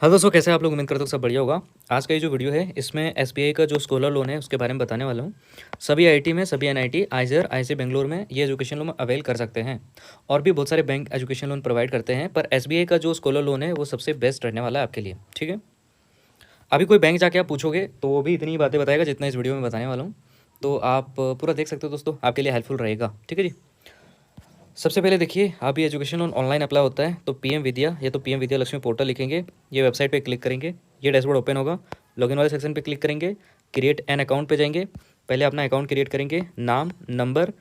हाँ दोस्तों, कैसे हैं आप लोग? उम्मीद करता हूँ सब बढ़िया होगा। आज का ये जो वीडियो है इसमें एसबीआई का जो स्कॉलर लोन है उसके बारे में बताने वाला हूँ। सभी आईआईटी में, सभी एनआईटी, आइजर, आईआईसी बेंगलोर में ये एजुकेशन लोन अवेल कर सकते हैं। और भी बहुत सारे बैंक एजुकेशन लोन प्रोवाइड करते हैं, पर एसबीआई का जो स्कॉलर लोन है वो सबसे बेस्ट रहने वाला है आपके लिए। ठीक है, अभी कोई बैंक जाके आप पूछोगे तो वो भी इतनी ही बातें बताएगा जितना इस वीडियो में बताने वाला हूँ। तो आप पूरा देख सकते हो दोस्तों, आपके लिए हेल्पफुल रहेगा। ठीक है जी। सबसे पहले देखिए, आप ये एजुकेशन लोन ऑनलाइन अप्लाई होता है तो पीएम विद्या या तो पीएम विद्या लक्ष्मी पोर्टल लिखेंगे, ये वेबसाइट पे क्लिक करेंगे, ये डैशबोर्ड ओपन होगा। लॉगिन वाले सेक्शन पे क्लिक करेंगे, क्रिएट एन अकाउंट पे जाएंगे। पहले अपना अकाउंट क्रिएट करेंगे, नाम, number,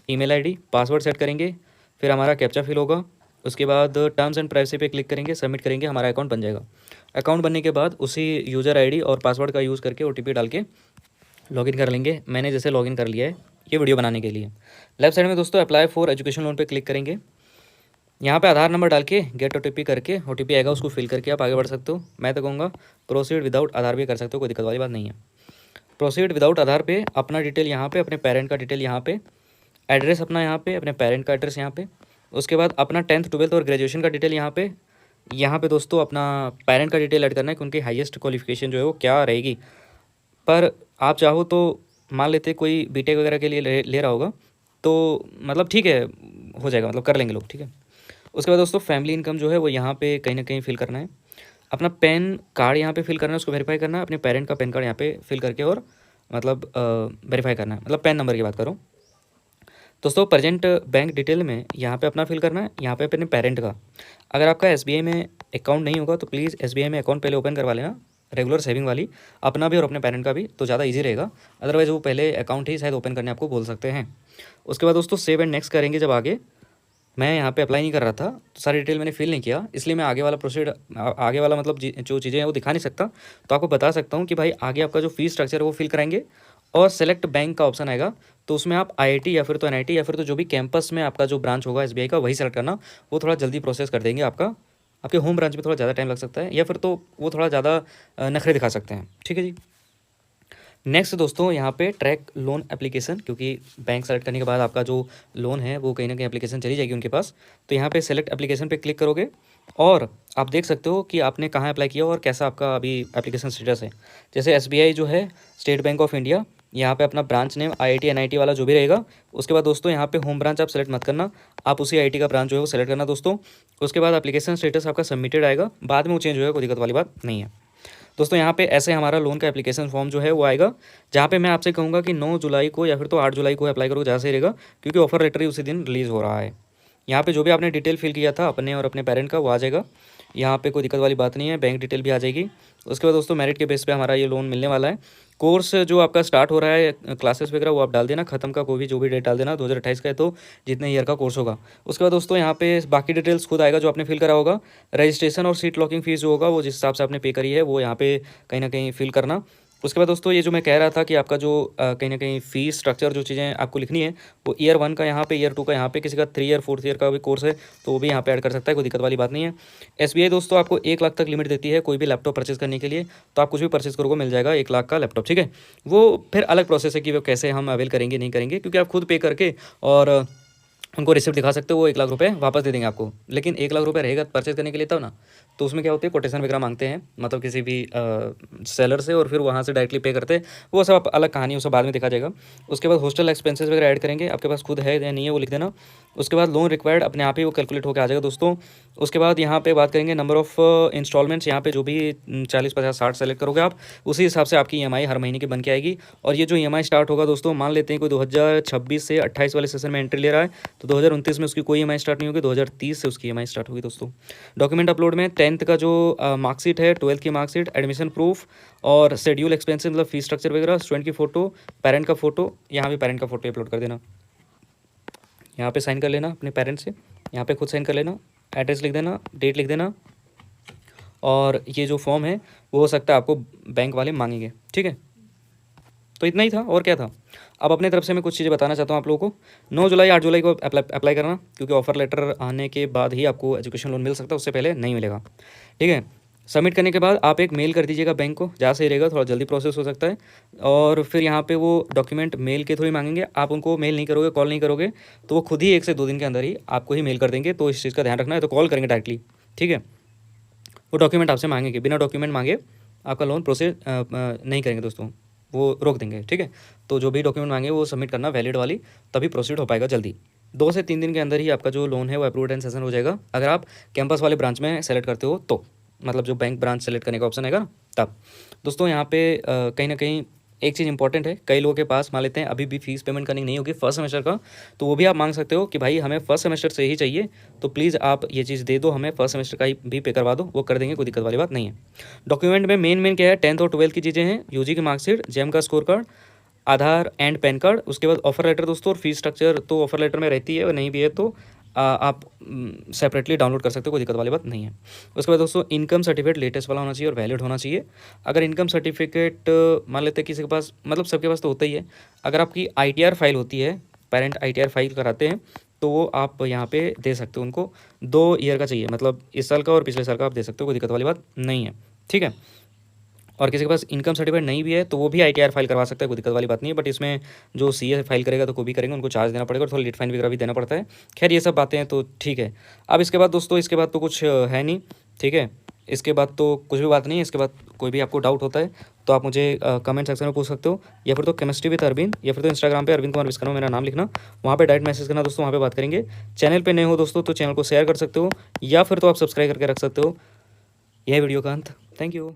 email ID, password set करेंगे। फिर हमारा कैप्चा फिल होगा। उसके बाद टर्म्स एंड प्राइवेसी पे क्लिक करेंगे, सबमिट करेंगे, हमारा अकाउंट बन जाएगा। अकाउंट बनने के बाद उसी यूज़र आईडी और पासवर्ड का यूज़ करके ओटीपी डाल के लॉगिन कर लेंगे। मैंने जैसे लॉगिन कर लिया है ये वीडियो बनाने के लिए। लेफ्ट साइड में दोस्तों अप्लाई फॉर एजुकेशन लोन पे क्लिक करेंगे। यहाँ पे आधार नंबर डाल के गेट ओटीपी करके ओटीपी आएगा, उसको फिल करके आप आगे बढ़ सकते हो। मैं तो कहूँगा प्रोसीड विदाउट आधार भी कर सकते हो, कोई दिक्कत वाली बात नहीं है। प्रोसीड विदाउट आधार पे अपना डिटेल यहाँ पे, अपने पेरेंट का डिटेल यहाँ पे, एड्रेस अपना यहाँ पे, अपने पेरेंट का एड्रेस यहाँ पे। उसके बाद अपना 10th 12th और ग्रेजुएशन का डिटेल यहाँ पे। यहाँ पे दोस्तों अपना पेरेंट का डिटेल ऐड करना है कि उनकी हाईएस्ट क्वालिफिकेशन जो है वो क्या रहेगी। पर आप चाहो तो मान लेते कोई बीटेक वगैरह के लिए ले रहा होगा तो मतलब ठीक है, हो जाएगा, मतलब कर लेंगे लोग। ठीक है। उसके बाद दोस्तों फैमिली इनकम जो है वो यहाँ पे कहीं ना कहीं फिल करना है। अपना पैन कार्ड यहाँ पे फिल करना है, उसको वेरीफाई करना है। अपने पेरेंट का पैन कार्ड यहाँ पे फिल करके और मतलब वेरीफाई करना है, मतलब पैन नंबर की बात करूँ दोस्तों। प्रेजेंट बैंक डिटेल में यहाँ पे अपना फिल करना है, यहाँ पे अपने पेरेंट का। अगर आपका एसबीआई में अकाउंट नहीं होगा तो प्लीज़ एसबीआई में अकाउंट पहले ओपन करवा लेना, रेगुलर सेविंग वाली, अपना भी और अपने पेरेंट का भी, तो ज़्यादा इजी रहेगा। अदरवाइज़ वो पहले अकाउंट ही शायद ओपन करने आपको बोल सकते हैं। उसके बाद दोस्तों सेव एंड नेक्स्ट करेंगे। जब आगे मैं यहाँ पे अप्लाई नहीं कर रहा था तो सारी डिटेल मैंने फिल नहीं किया, इसलिए मैं आगे वाला आगे वाला मतलब जो चीज़ें हैं वो दिखा नहीं सकता। तो आपको बता सकता हूँ कि भाई आगे आपका जो फीस स्ट्रक्चर है वो फिल कराएंगे और सेलेक्ट बैंक का ऑप्शन आएगा। तो उसमें आप आईआईटी या फिर तो एनआईटी या फिर तो जो भी कैंपस में आपका जो ब्रांच होगा एसबीआई का वही सेलेक्ट करना। वो थोड़ा जल्दी प्रोसेस कर देंगे आपका। आपके होम ब्रांच में थोड़ा ज़्यादा टाइम लग सकता है या फिर तो वो थोड़ा ज़्यादा नखरे दिखा सकते हैं। ठीक है जी। नेक्स्ट दोस्तों यहाँ पे ट्रैक लोन एप्लीकेशन, क्योंकि बैंक सेलेक्ट करने के बाद आपका जो लोन है वो कहीं ना कहीं एप्लीकेशन चली जाएगी उनके पास। तो यहाँ पे सेलेक्ट एप्लीकेशन पे क्लिक करोगे और आप देख सकते हो कि आपने कहाँ अप्लाई किया और कैसा आपका अभी एप्लीकेशन स्टेटस है। जैसे एसबीआई जो है, स्टेट बैंक ऑफ इंडिया, यहाँ पे अपना ब्रांच नेम आईआईटी एनआईटी वाला जो भी रहेगा। उसके बाद दोस्तों यहाँ पे होम ब्रांच आप सेलेक्ट मत करना, आप उसी आईआईटी का ब्रांच जो है वो सेलेक्ट करना दोस्तों। उसके बाद एप्लीकेशन स्टेटस आपका सबमिटेड आएगा, बाद में वो चेंज होगा, कोई दिक्कत वाली बात नहीं है दोस्तों। यहाँ पे ऐसे हमारा लोन का एप्लीकेशन फॉर्म जो है वो आएगा, जहाँ पे मैं आपसे कहूँगा कि 9 जुलाई को या फिर तो 8 जुलाई को अप्लाई करो, ज़्यादा सही रहेगा, क्योंकि ऑफर लेटर ही उसी दिन रिलीज़ हो रहा है। यहाँ पे जो भी आपने डिटेल फिल किया था अपने और अपने पेरेंट का वो आ जाएगा। यहाँ पे कोई दिक्कत वाली बात नहीं है, बैंक डिटेल भी आ जाएगी। उसके बाद दोस्तों मेरिट के बेस पे हमारा ये लोन मिलने वाला है। कोर्स जो आपका स्टार्ट हो रहा है, क्लासेस वगैरह वो आप डाल देना, खत्म का कोई भी जो भी डेट डाल देना, 2028 का है तो जितने ईयर का कोर्स होगा। उसके बाद दोस्तों यहाँ पे बाकी डिटेल्स खुद आएगा जो आपने फिल करा होगा। रजिस्ट्रेशन और सीट लॉकिंग फीस जो होगा वो जिस हिसाब से आपने पे करी है वो यहाँ पे कहीं ना कहीं फिल करना। उसके बाद दोस्तों ये जो मैं कह रहा था कि आपका जो कहीं ना कहीं फ़ीस स्ट्रक्चर जो चीज़ें आपको लिखनी है वो ईयर 1 का यहाँ पे, ईयर 2 का यहाँ पे, किसी का 3 ईयर 4th ईयर का भी कोर्स है तो वो भी यहाँ पे ऐड कर सकता है, कोई दिक्कत वाली बात नहीं है। एसबीआई दोस्तों आपको 1 लाख तक लिमिट देती है कोई भी लैपटॉप परचेज करने के लिए, तो आप कुछ भी परचेज करोगे मिल जाएगा 1 लाख का लैपटॉप। ठीक है, वो फिर अलग प्रोसेस है कि वो कैसे हम अवेल करेंगे नहीं करेंगे, क्योंकि आप खुद पे करके और उनको रिसिप्ट दिखा सकते हो, वो 1 लाख रुपए वापस दे देंगे आपको। लेकिन 1 लाख रुपए रहेगा परचेज करने के लिए तब ना, तो उसमें क्या होती है कोटेशन वगैरह मांगते हैं, मतलब किसी भी सेलर से, और फिर वहाँ से डायरेक्टली पे करते हैं। वो सब अलग कहानी, वो सब बाद में देखा जाएगा। उसके बाद हॉस्टल एक्सपेंसेस वगैरह ऐड करेंगे, आपके पास खुद है या नहीं है वो लिख देना। उसके बाद लोन रिक्वायर्ड अपने आप ही वो कैलकुलेट होकर आ जाएगा दोस्तों। उसके बाद यहाँ पे बात करेंगे नंबर ऑफ़ इंस्टॉलमेंट्स, यहाँ पे जो भी 40 50 60 सेलेक्ट करोगे आप, उसी हिसाब से आपकी ईएमआई हर महीने की बन के आएगी। और ये जो ईएमआई स्टार्ट होगा दोस्तों, मान लेते हैं कोई 2026 से 28 वाले सेशन में एंट्री ले रहा है तो 2029 में उसकी कोई ईएमआई स्टार्ट नहीं होगी, 2030 से उसकी ईएमआई स्टार्ट होगी दोस्तों। डॉक्यूमेंट अपलोड में 10th का जो मार्कशीट है, 12th की मार्कशीट, एडमिशन प्रूफ और शेड्यूल एक्सपेंसेस मतलब फीस स्ट्रक्चर वगैरह, स्टूडेंट की फ़ोटो, पेरेंट का फ़ोटो, यहाँ भी पेरेंट का फ़ोटो अपलोड कर देना। यहाँ पे साइन कर लेना अपने पेरेंट्स से, यहाँ पे खुद साइन कर लेना, एड्रेस लिख देना, डेट लिख देना। और ये जो फॉर्म है वो हो सकता है आपको बैंक वाले मांगेंगे। ठीक है, तो इतना ही था और क्या था। अब अपने तरफ से मैं कुछ चीज़ें बताना चाहता हूँ आप लोगों को। 9 जुलाई 8 जुलाई को अप्लाई करना, क्योंकि ऑफर लेटर आने के बाद ही आपको एजुकेशन लोन मिल सकता है, उससे पहले नहीं मिलेगा। ठीक है, सबमिट करने के बाद आप एक मेल कर दीजिएगा बैंक को, जहाँ से रहेगा थोड़ा जल्दी प्रोसेस हो सकता है। और फिर यहाँ पे वो डॉक्यूमेंट मेल के थ्रू ही मांगेंगे, आप उनको मेल नहीं करोगे, कॉल नहीं करोगे तो वो खुद ही 1 से 2 दिन के अंदर ही आपको ही मेल कर देंगे। तो इस चीज़ का ध्यान रखना है, तो कॉल करेंगे डायरेक्टली। ठीक है, वो डॉक्यूमेंट आपसे मांगेंगे, बिना डॉक्यूमेंट मांगे आपका लोन प्रोसेस नहीं करेंगे दोस्तों, वो रोक देंगे, ठीक है। तो जो भी डॉक्यूमेंट मांगे वो सबमिट करना वैलिड वाली, तभी प्रोसीड हो पाएगा जल्दी। 2 से 3 दिन के अंदर ही आपका जो लोन है वो अप्रूव्ड एंड सेशन हो जाएगा, अगर आप कैंपस वाले ब्रांच में सेलेक्ट करते हो तो, मतलब जो बैंक ब्रांच सेलेक्ट करने का ऑप्शन आएगा ना तब। दोस्तों यहाँ पे कहीं ना कहीं एक चीज़ इंपॉर्टेंट है, कई लोगों के पास मान लेते हैं अभी भी फीस पेमेंट करनी नहीं होगी फर्स्ट सेमेस्टर का, तो वो भी आप मांग सकते हो कि भाई हमें फर्स्ट सेमेस्टर से ही चाहिए, तो प्लीज़ आप ये चीज़ दे दो, हमें फर्स्ट सेमेस्टर का ही भी पे करवा दो, वो कर देंगे, कोई दिक्कत वाली बात नहीं है। डॉक्यूमेंट में मेन क्या है, 10th और 12th की चीज़ें हैं, यूजी की मार्कशीट, जेम का score card, Aadhaar and pan card, उसके बाद ऑफर लेटर दोस्तों, और फीस स्ट्रक्चर तो ऑफर लेटर में रहती है, और नहीं भी है तो आप सेपरेटली डाउनलोड कर सकते हो, कोई दिक्कत वाली बात नहीं है। उसके बाद दोस्तों इनकम सर्टिफिकेट लेटेस्ट वाला होना चाहिए और वैलिड होना चाहिए। अगर इनकम सर्टिफिकेट मान लेते हैं किसी के पास, मतलब सबके पास तो होता ही है, अगर आपकी ITR फाइल होती है, पेरेंट ITR फाइल कराते हैं, तो वो आप यहाँ पे दे सकते हो उनको, 2 ईयर का चाहिए, मतलब इस साल का और पिछले साल का आप दे सकते हो, कोई दिक्कत वाली बात नहीं है, ठीक है। और किसी के पास इनकम सर्टिफिकेट नहीं भी है तो वो भी ITR फाइल करवा सकता है, कोई दिक्कत वाली बात नहीं है, बट इसमें जो CA फाइल करेगा तो कोई भी करेंगे, उनको चार्ज देना पड़ेगा और थोड़ा लेट फाइन वगैरह भी देना पड़ता है। खैर ये सब बातें हैं तो ठीक है। अब इसके बाद दोस्तों, इसके बाद तो कुछ है नहीं, ठीक है, इसके बाद तो कुछ भी बात नहीं है। इसके बाद कोई भी आपको डाउट होता है तो आप मुझे कमेंट सेक्शन में पूछ सकते हो, या फिर तो केमिस्ट्री विद अरविंद, या फिर तो इंस्टाग्राम पे अरविंद कुमार विश्वकर्मा मेरा नाम लिखना, वहाँ पे डायरेक्ट मैसेज करना दोस्तों, वहाँ पे बात करेंगे। चैनल पे नए हो दोस्तों तो चैनल को शेयर कर सकते हो, या फिर तो आप सब्सक्राइब करके रख सकते हो। यह वीडियो का अंत, थैंक यू।